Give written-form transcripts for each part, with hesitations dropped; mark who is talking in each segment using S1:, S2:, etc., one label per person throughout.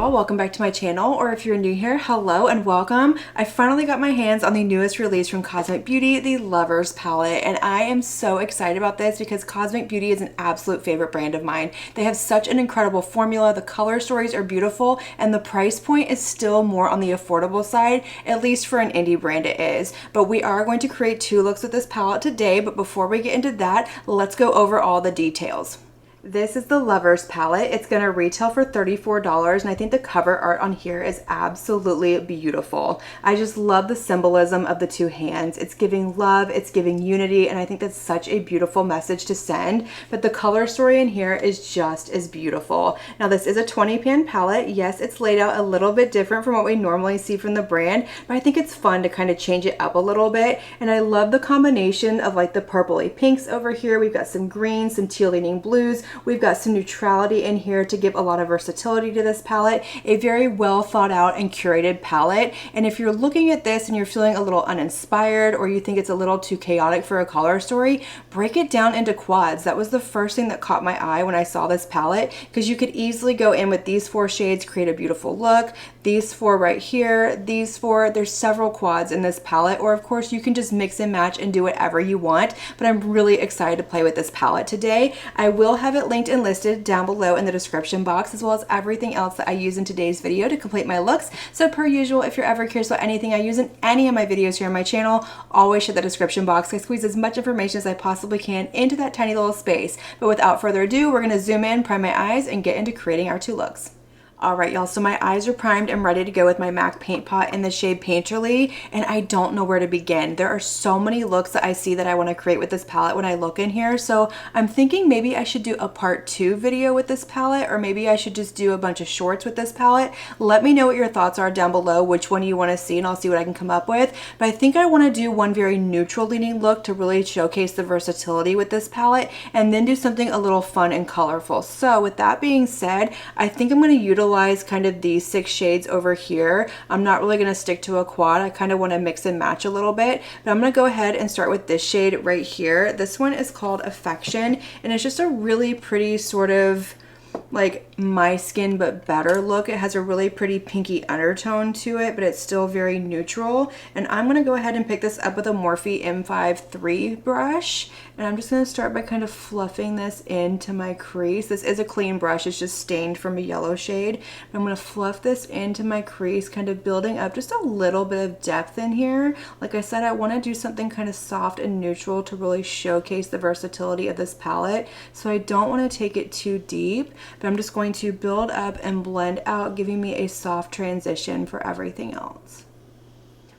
S1: y'all, welcome back to my channel, or if you're new here, hello and welcome. I finally got my hands on the newest release from Cosmic Beauty, the Lovers palette, and I am so excited about this because Cosmic Beauty is an absolute favorite brand of mine. They have such an incredible formula, the color stories are beautiful, and the price point is still more on the affordable side, at least for an indie brand it is. But we are going to create two looks with this palette today, but before we get into that, let's go over all the details. This is the Lovers palette. It's going to retail for $34, and I think the cover art on here is absolutely beautiful. I just love the symbolism of the two hands. It's giving love, it's giving unity, and I think that's such a beautiful message to send. But the color story in here is just as beautiful. Now this is a 20 pan palette. Yes, it's laid out a little bit different from what we normally see from the brand, but I think it's fun to kind of change it up a little bit. And I love the combination of like the purpley pinks over here. We've got some greens, some teal leaning blues. We've got some neutrality in here to give a lot of versatility to this palette. A very well thought out and curated palette. And if you're looking at this and you're feeling a little uninspired, or you think it's a little too chaotic for a color story, break it down into quads. That was the first thing that caught my eye when I saw this palette, because you could easily go in with these four shades, create a beautiful look. These four right here, these four, there's several quads in this palette, or of course you can just mix and match and do whatever you want. But I'm really excited to play with this palette today. I will have it linked and listed down below in the description box, as well as everything else that I use in today's video to complete my looks. So per usual, if you're ever curious about anything I use in any of my videos here on my channel, always check the description box. I squeeze as much information as I possibly can into that tiny little space. But without further ado, we're going to zoom in, prime my eyes, and get into creating our two looks. Alright y'all, so my eyes are primed and ready to go with my MAC paint pot in the shade Painterly, and I don't know where to begin. There are so many looks that I see that I want to create with this palette when I look in here, so I'm thinking maybe I should do a part 2 video with this palette, or maybe I should just do a bunch of shorts with this palette. Let me know what your thoughts are down below, which one you want to see, and I'll see what I can come up with. But I think I want to do one very neutral leaning look to really showcase the versatility with this palette, and then do something a little fun and colorful. So with that being said, I think I'm going to utilize kind of these 6 shades over here. I'm not really going to stick to a quad. I kind of want to mix and match a little bit, but I'm going to go ahead and start with this shade right here. This one is called Affection, and it's just a really pretty sort of like My Skin but better look. It has a really pretty pinky undertone to it, but it's still very neutral. And I'm going to go ahead and pick this up with a Morphe M5 brush, and I'm just going to start by kind of fluffing this into my crease. This is a clean brush, it's just stained from a yellow shade. I'm going to fluff this into my crease, kind of building up just a little bit of depth in here. Like I said, I want to do something kind of soft and neutral to really showcase the versatility of this palette. So I don't want to take it too deep, but I'm just going to build up and blend out, giving me a soft transition for everything else.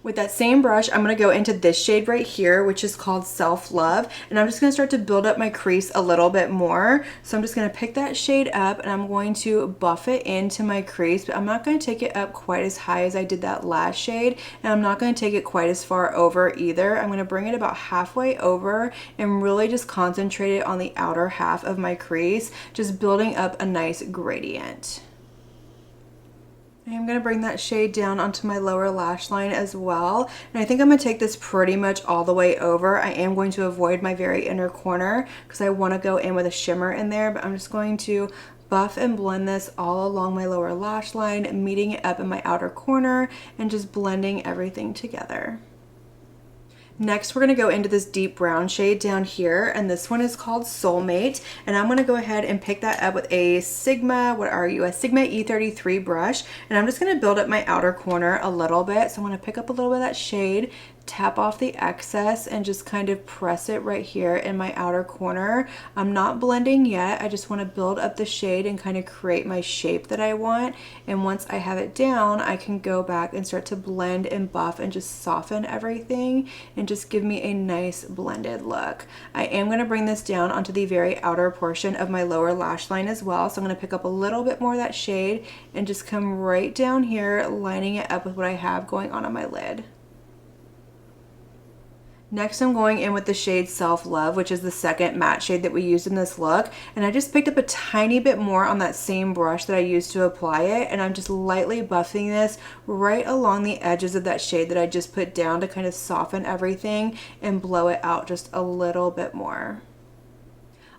S1: With that same brush, I'm going to go into this shade right here, which is called Self Love, and I'm just going to start to build up my crease a little bit more. So I'm just going to pick that shade up, and I'm going to buff it into my crease, but I'm not going to take it up quite as high as I did that last shade, and I'm not going to take it quite as far over either. I'm going to bring it about halfway over and really just concentrate it on the outer half of my crease, just building up a nice gradient. I'm going to bring that shade down onto my lower lash line as well. And I think I'm going to take this pretty much all the way over. I am going to avoid my very inner corner because I want to go in with a shimmer in there, but I'm just going to buff and blend this all along my lower lash line, meeting it up in my outer corner and just blending everything together. Next, we're going to go into this deep brown shade down here, and this one is called Soulmate, and I'm going to go ahead and pick that up with a Sigma, a Sigma E33 brush, and I'm just going to build up my outer corner a little bit. So I'm going to pick up a little bit of that shade, tap off the excess, and just kind of press it right here in my outer corner. I'm not blending yet. I just want to build up the shade and kind of create my shape that I want. And once I have it down, I can go back and start to blend and buff and just soften everything and just give me a nice blended look. I am going to bring this down onto the very outer portion of my lower lash line as well. So I'm going to pick up a little bit more of that shade and just come right down here, lining it up with what I have going on my lid. Next, I'm going in with the shade Self Love, which is the second matte shade that we used in this look. And I just picked up a tiny bit more on that same brush that I used to apply it. And I'm just lightly buffing this right along the edges of that shade that I just put down to kind of soften everything and blow it out just a little bit more.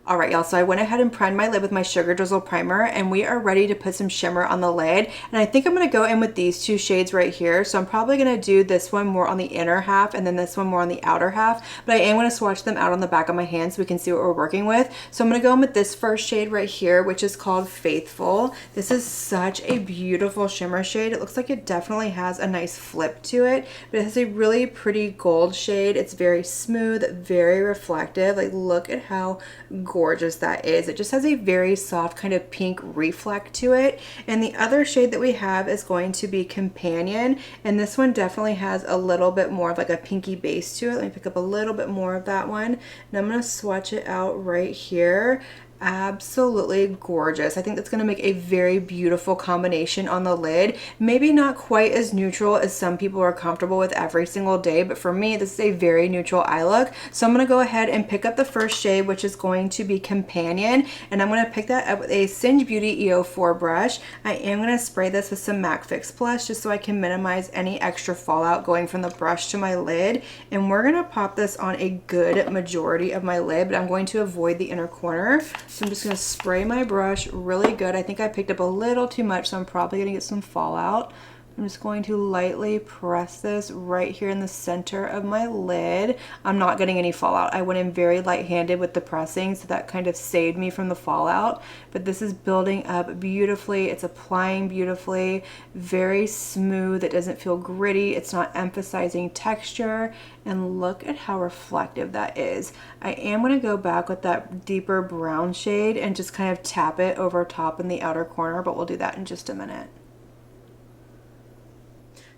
S1: All right, y'all, so I went ahead and primed my lid with my Sugar Drizzle primer, and we are ready to put some shimmer on the lid. And I think I'm gonna go in with these two shades right here. So I'm probably gonna do this one more on the inner half and then this one more on the outer half, but I am gonna swatch them out on the back of my hand so we can see what we're working with. So I'm gonna go in with this first shade right here, which is called Faithful. This is such a beautiful shimmer shade. It looks like it definitely has a nice flip to it, but it has a really pretty gold shade. It's very smooth, very reflective. Like, look at how gorgeous that is. It just has a very soft kind of pink reflect to it. And the other shade that we have is going to be Companion, and this one definitely has a little bit more of like a pinky base to it. Let me pick up a little bit more of that one, and I'm going to swatch it out right here. Absolutely gorgeous. I think that's going to make a very beautiful combination on the lid. Maybe not quite as neutral as some people are comfortable with every single day, but for me, this is a very neutral eye look. So I'm going to go ahead and pick up the first shade, which is going to be Companion, and I'm going to pick that up with a Singe Beauty EO4 brush. I am going to spray this with some MAC Fix Plus just so I can minimize any extra fallout going from the brush to my lid. And we're going to pop this on a good majority of my lid, but I'm going to avoid the inner corner. So I'm just going to spray my brush really good. I think I picked up a little too much, so I'm probably going to get some fallout. I'm just going to lightly press this right here in the center of my lid. I'm not getting any fallout. I went in very light-handed with the pressing, so that kind of saved me from the fallout. But this is building up beautifully. It's applying beautifully, very smooth. It doesn't feel gritty. It's not emphasizing texture. And look at how reflective that is. I am going to go back with that deeper brown shade and just kind of tap it over top in the outer corner, but we'll do that in just a minute.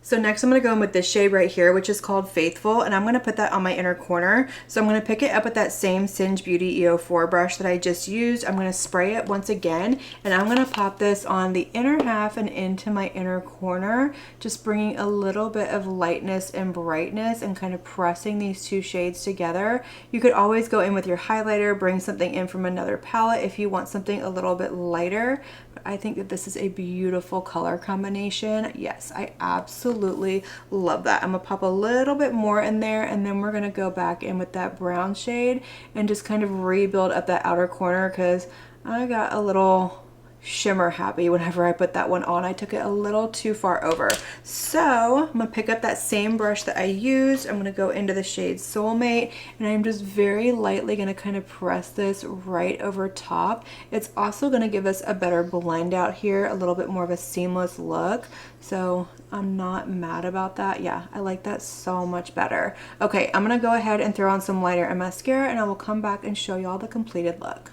S1: So next I'm going to go in with this shade right here, which is called Faithful, and I'm going to put that on my inner corner. So I'm going to pick it up with that same Singe Beauty EO4 brush that I just used. I'm going to spray it once again, and I'm going to pop this on the inner half and into my inner corner, just bringing a little bit of lightness and brightness and kind of pressing these two shades together. You could always go in with your highlighter, bring something in from another palette if you want something a little bit lighter. But I think that this is a beautiful color combination. Yes, I absolutely love that. I'm gonna pop a little bit more in there, and then we're gonna go back in with that brown shade and just kind of rebuild up that outer corner, because I got a little shimmer happy whenever I put that one on. I took it a little too far over. So I'm gonna pick up that same brush that I used. I'm gonna go into the shade Soulmate, and I'm just very lightly gonna kind of press this right over top. It's also gonna give us a better blend out here, a little bit more of a seamless look. So I'm not mad about that. Yeah, I like that so much better. Okay, I'm gonna go ahead and throw on some liner and mascara, and I will come back and show y'all the completed look.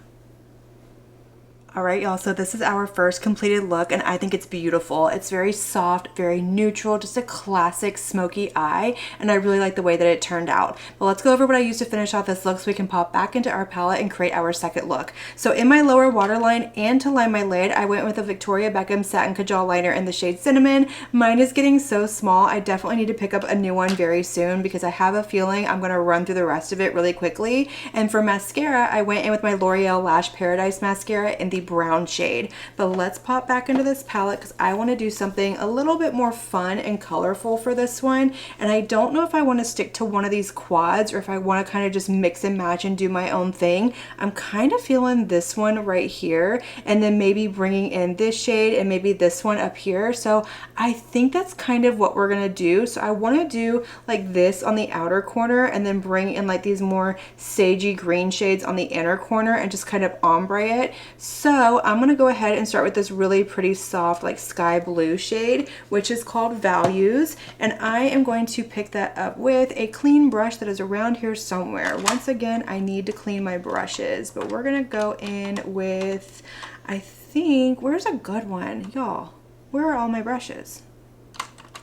S1: All right, y'all, so this is our first completed look, and I think it's beautiful. It's very soft, very neutral, just a classic smoky eye, and I really like the way that it turned out. But let's go over what I used to finish off this look so we can pop back into our palette and create our second look. So in my lower waterline and to line my lid, I went with a Victoria Beckham Satin Kajal liner in the shade Cinnamon. Mine is getting so small. I definitely need to pick up a new one very soon because I have a feeling I'm gonna run through the rest of it really quickly. And for mascara, I went in with my L'Oreal Lash Paradise mascara in the brown shade. But let's pop back into this palette because I want to do something a little bit more fun and colorful for this one, and I don't know if I want to stick to one of these quads or if I want to kind of just mix and match and do my own thing. I'm kind of feeling this one right here, and then maybe bringing in this shade and maybe this one up here. So I think that's kind of what we're gonna do. So I want to do like this on the outer corner and then bring in like these more sagey green shades on the inner corner and just kind of ombre it. So I'm gonna go ahead and start with this really pretty soft like sky blue shade, which is called Values, and I am going to pick that up with a clean brush that is around here somewhere. Once again, I need to clean my brushes, but we're gonna go in with, I think, where's a good one, y'all? Where are all my brushes?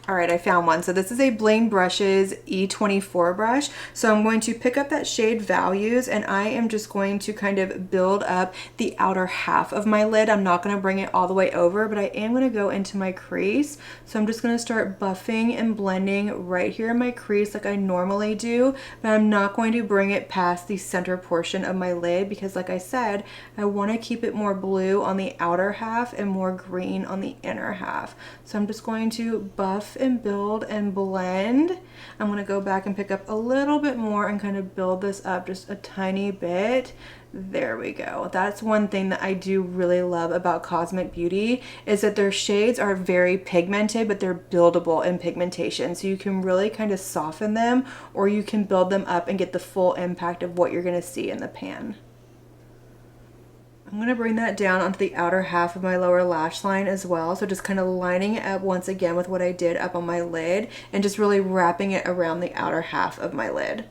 S1: All right, I found one. So this is a Bling Brushes E24 brush. So I'm going to pick up that shade Values, and I am just going to kind of build up the outer half of my lid. I'm not gonna bring it all the way over, but I am gonna go into my crease. So I'm just gonna start buffing and blending right here in my crease like I normally do, but I'm not going to bring it past the center portion of my lid because, like I said, I wanna keep it more blue on the outer half and more green on the inner half. So I'm just going to buff buff and build and blend. I'm gonna go back and pick up a little bit more and kind of build this up just a tiny bit. There we go. That's one thing that I do really love about Cosmic Beauty is that their shades are very pigmented, but they're buildable in pigmentation. So you can really kind of soften them, or you can build them up and get the full impact of what you're gonna see in the pan. I'm going to bring that down onto the outer half of my lower lash line as well. So just kind of lining it up once again with what I did up on my lid and just really wrapping it around the outer half of my lid.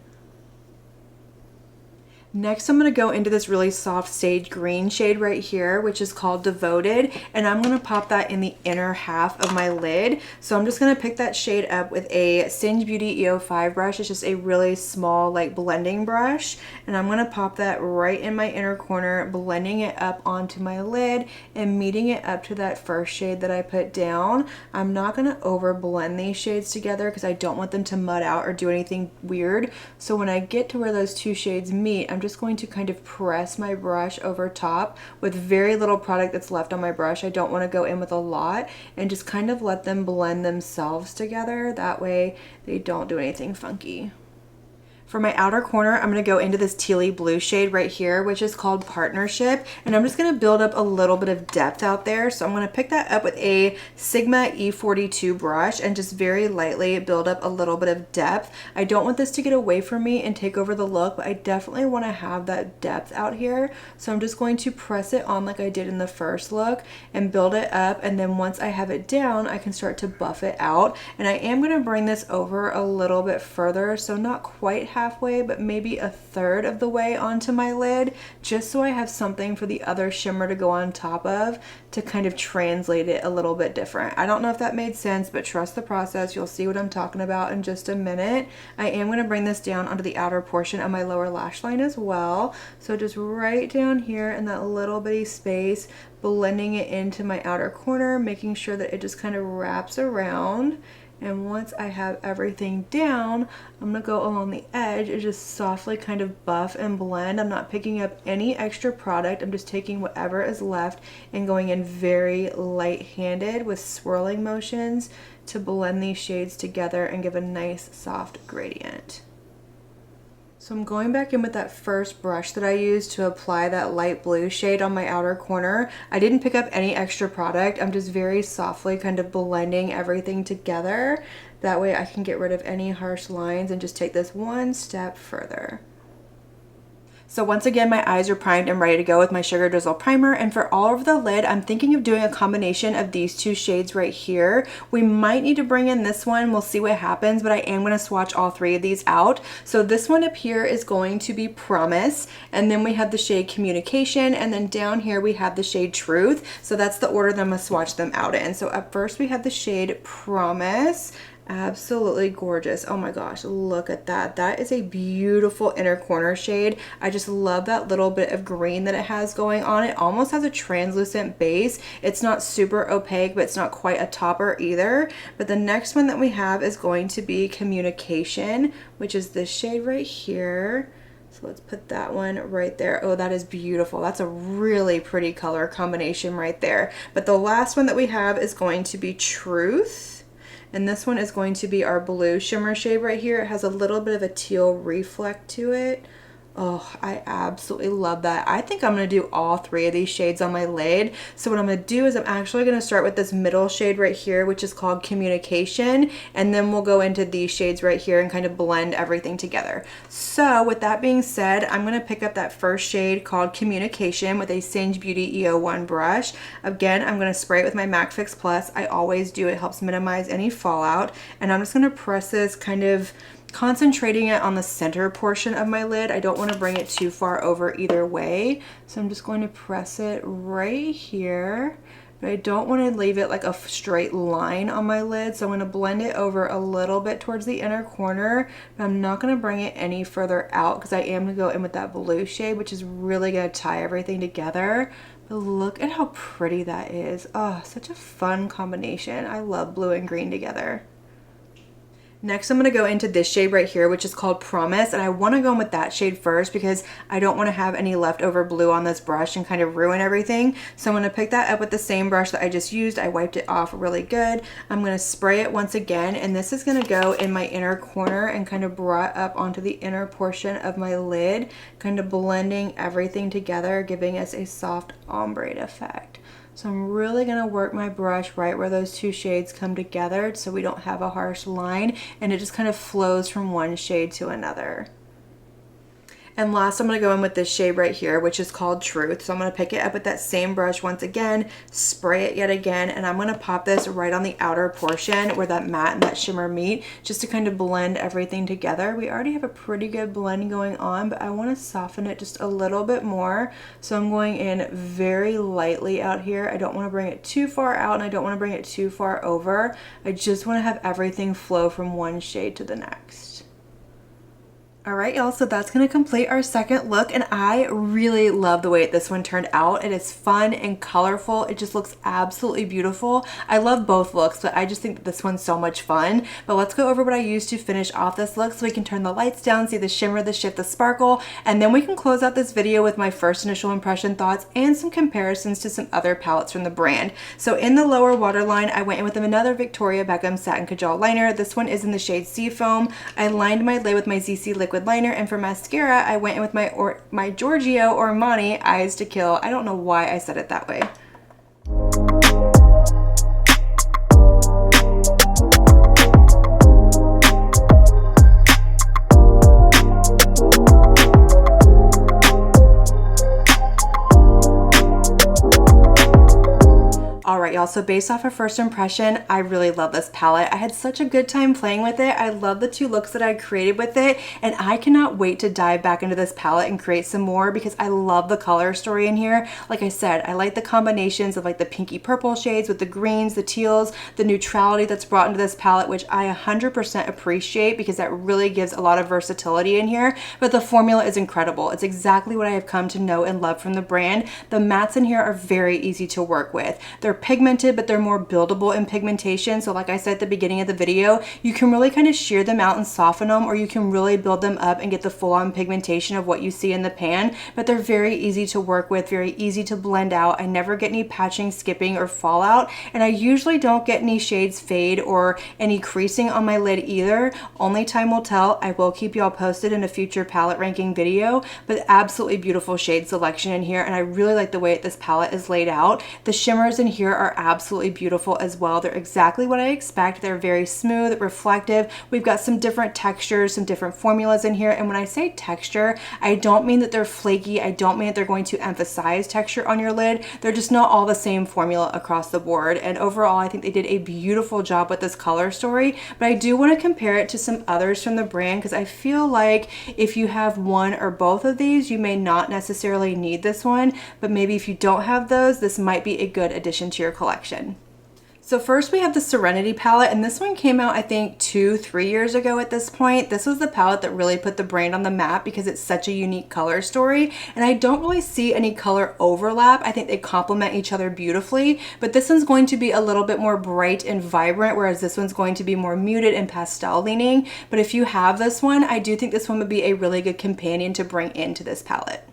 S1: Next, I'm going to go into this really soft sage green shade right here, which is called Devoted, and I'm going to pop that in the inner half of my lid. So I'm just going to pick that shade up with a Singe Beauty EO5 brush. It's just a really small like blending brush, and I'm going to pop that right in my inner corner, blending it up onto my lid and meeting it up to that first shade that I put down. I'm not going to over blend these shades together because I don't want them to mud out or do anything weird. So when I get to where those two shades meet, I'm just going to kind of press my brush over top with very little product that's left on my brush. I don't want to go in with a lot, and just kind of let them blend themselves together. That way they don't do anything funky. For my outer corner, I'm going to go into this tealy blue shade right here, which is called Partnership, and I'm just going to build up a little bit of depth out there. So I'm going to pick that up with a Sigma E42 brush and just very lightly build up a little bit of depth. I don't want this to get away from me and take over the look, but I definitely want to have that depth out here. So I'm just going to press it on like I did in the first look and build it up, and then once I have it down, I can start to buff it out. And I am going to bring this over a little bit further, so not quite halfway, but maybe a third of the way onto my lid, just so I have something for the other shimmer to go on top of to kind of translate it a little bit different. I don't know if that made sense, but trust the process. You'll see what I'm talking about in just a minute. I am going to bring this down onto the outer portion of my lower lash line as well. So just right down here in that little bitty space, blending it into my outer corner, making sure that it just kind of wraps around. And once I have everything down, I'm going to go along the edge and just softly kind of buff and blend. I'm not picking up any extra product. I'm just taking whatever is left and going in very light-handed with swirling motions to blend these shades together and give a nice soft gradient. So I'm going back in with that first brush that I used to apply that light blue shade on my outer corner. I didn't pick up any extra product. I'm just very softly kind of blending everything together. That way I can get rid of any harsh lines and just take this one step further. So once again, my eyes are primed and ready to go with my Sugar Drizzle Primer. And for all over the lid, I'm thinking of doing a combination of these two shades right here. We might need to bring in this one. We'll see what happens, but I am going to swatch all three of these out. So this one up here is going to be Promise. And then we have the shade Communication. And then down here, we have the shade Truth. So that's the order that I'm going to swatch them out in. So up first, we have the shade Promise. Absolutely gorgeous. Oh my gosh, look at that. That is a beautiful inner corner shade. I just love that little bit of green that it has going on. It almost has a translucent base. It's not super opaque, but it's not quite a topper either. But the next one that we have is going to be Communication, which is this shade right here. So let's put that one right there. Oh, that is beautiful. That's a really pretty color combination right there. But the last one that we have is going to be Truth. And this one is going to be our blue shimmer shade right here. It has a little bit of a teal reflect to it. Oh, I absolutely love that. I think I'm going to do all three of these shades on my lid. So what I'm going to do is I'm actually going to start with this middle shade right here, which is called Communication. And then we'll go into these shades right here and kind of blend everything together. So with that being said, I'm going to pick up that first shade called Communication with a Singe Beauty EO1 brush. Again, I'm going to spray it with my MAC Fix Plus. I always do. It helps minimize any fallout. And I'm just going to press this kind of concentrating it on the center portion of my lid. I don't want to bring it too far over either way. So I'm just going to press it right here, but I don't want to leave it like a straight line on my lid. So I'm going to blend it over a little bit towards the inner corner, but I'm not going to bring it any further out because I am going to go in with that blue shade, which is really going to tie everything together. But look at how pretty that is. Oh, such a fun combination. I love blue and green together. Next, I'm going to go into this shade right here, which is called Promise, and I want to go in with that shade first because I don't want to have any leftover blue on this brush and kind of ruin everything. So I'm going to pick that up with the same brush that I just used. I wiped it off really good. I'm going to spray it once again, and this is going to go in my inner corner and kind of brought up onto the inner portion of my lid, kind of blending everything together, giving us a soft ombre effect. So I'm really going to work my brush right where those two shades come together so we don't have a harsh line and it just kind of flows from one shade to another. And last, I'm going to go in with this shade right here, which is called Truth. So I'm going to pick it up with that same brush once again, spray it yet again, and I'm going to pop this right on the outer portion where that matte and that shimmer meet, just to kind of blend everything together. We already have a pretty good blend going on, but I want to soften it just a little bit more. So I'm going in very lightly out here. I don't want to bring it too far out, and I don't want to bring it too far over. I just want to have everything flow from one shade to the next. All right, y'all, so that's gonna complete our second look, and I really love the way this one turned out. It is fun and colorful. It just looks absolutely beautiful. I love both looks, but I just think that this one's so much fun. But let's go over what I used to finish off this look so we can turn the lights down, see the shimmer, the shift, the sparkle, and then we can close out this video with my first initial impression thoughts and some comparisons to some other palettes from the brand. So in the lower waterline, I went in with another Victoria Beckham Satin Kajal liner. This one is in the shade Seafoam. I lined my lid with my ZC liquid liner, and for mascara I went in with my Giorgio Armani Eyes to Kill. I don't know why I said it that way. Alright y'all, so based off of first impression, I really love this palette. I had such a good time playing with it. I love the two looks that I created with it, and I cannot wait to dive back into this palette and create some more because I love the color story in here. Like I said, I like the combinations of like the pinky purple shades with the greens, the teals, the neutrality that's brought into this palette, which I 100% appreciate because that really gives a lot of versatility in here. But the formula is incredible. It's exactly what I have come to know and love from the brand. The mattes in here are very easy to work with. They're pigmented, but they're more buildable in pigmentation. So like I said at the beginning of the video, you can really kind of shear them out and soften them, or you can really build them up and get the full-on pigmentation of what you see in the pan. But they're very easy to work with, very easy to blend out. I never get any patching, skipping, or fallout, and I usually don't get any shades fade or any creasing on my lid either. Only time will tell. I will keep y'all posted in a future palette ranking video, but absolutely beautiful shade selection in here, and I really like the way this palette is laid out. The shimmers in here are absolutely beautiful as well. They're exactly what I expect. They're very smooth, reflective. We've got some different textures, some different formulas in here, and when I say texture, I don't mean that they're flaky. I don't mean that they're going to emphasize texture on your lid. They're just not all the same formula across the board, and overall I think they did a beautiful job with this color story. But I do want to compare it to some others from the brand because I feel like if you have one or both of these, you may not necessarily need this one, but maybe if you don't have those, this might be a good addition to your collection. So first we have the Serenity palette, and this one came out I think 2-3 years ago at this point. This was the palette that really put the brand on the map because it's such a unique color story, and I don't really see any color overlap. I think they complement each other beautifully, but this one's going to be a little bit more bright and vibrant, whereas this one's going to be more muted and pastel leaning. But if you have this one, I do think this one would be a really good companion to bring into this palette.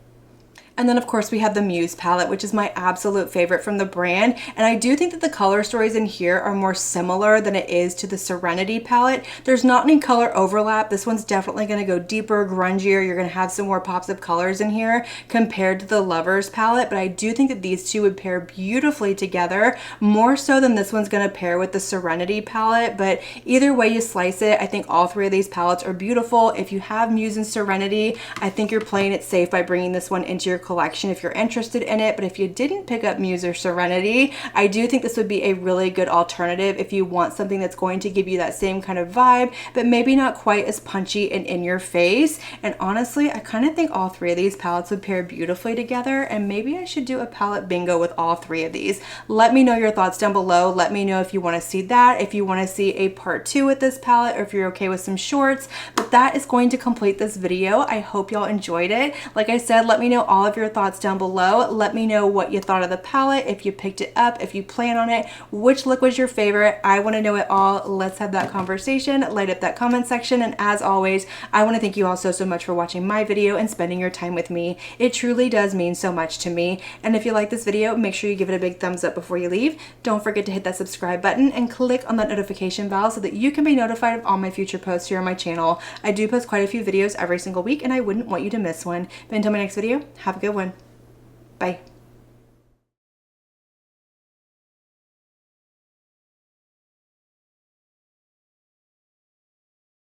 S1: And then of course we have the Muse palette, which is my absolute favorite from the brand. And I do think that the color stories in here are more similar than it is to the Serenity palette. There's not any color overlap. This one's definitely going to go deeper, grungier. You're going to have some more pops of colors in here compared to the Lovers palette. But I do think that these two would pair beautifully together, more so than this one's going to pair with the Serenity palette. But either way you slice it, I think all three of these palettes are beautiful. If you have Muse and Serenity, I think you're playing it safe by bringing this one into your collection if you're interested in it. But if you didn't pick up Muse or Serenity, I do think this would be a really good alternative if you want something that's going to give you that same kind of vibe, but maybe not quite as punchy and in your face. And honestly, I kind of think all three of these palettes would pair beautifully together, and maybe I should do a palette bingo with all three of these. Let me know your thoughts down below. Let me know if you want to see that, if you want to see a part 2 with this palette, or if you're okay with some shorts. But that is going to complete this video. I hope y'all enjoyed it. Like I said, let me know all of of your thoughts down below. Let me know what you thought of the palette, if you picked it up, if you plan on it, which look was your favorite. I want to know it all. Let's have that conversation. Light up that comment section. And as always, I want to thank you all so much for watching my video and spending your time with me. It truly does mean so much to me. And if you like this video, make sure you give it a big thumbs up before you leave. Don't forget to hit that subscribe button and click on that notification bell so that you can be notified of all my future posts here on my channel. I do post quite a few videos every single week and I wouldn't want you to miss one. But until my next video, have a good one. Bye.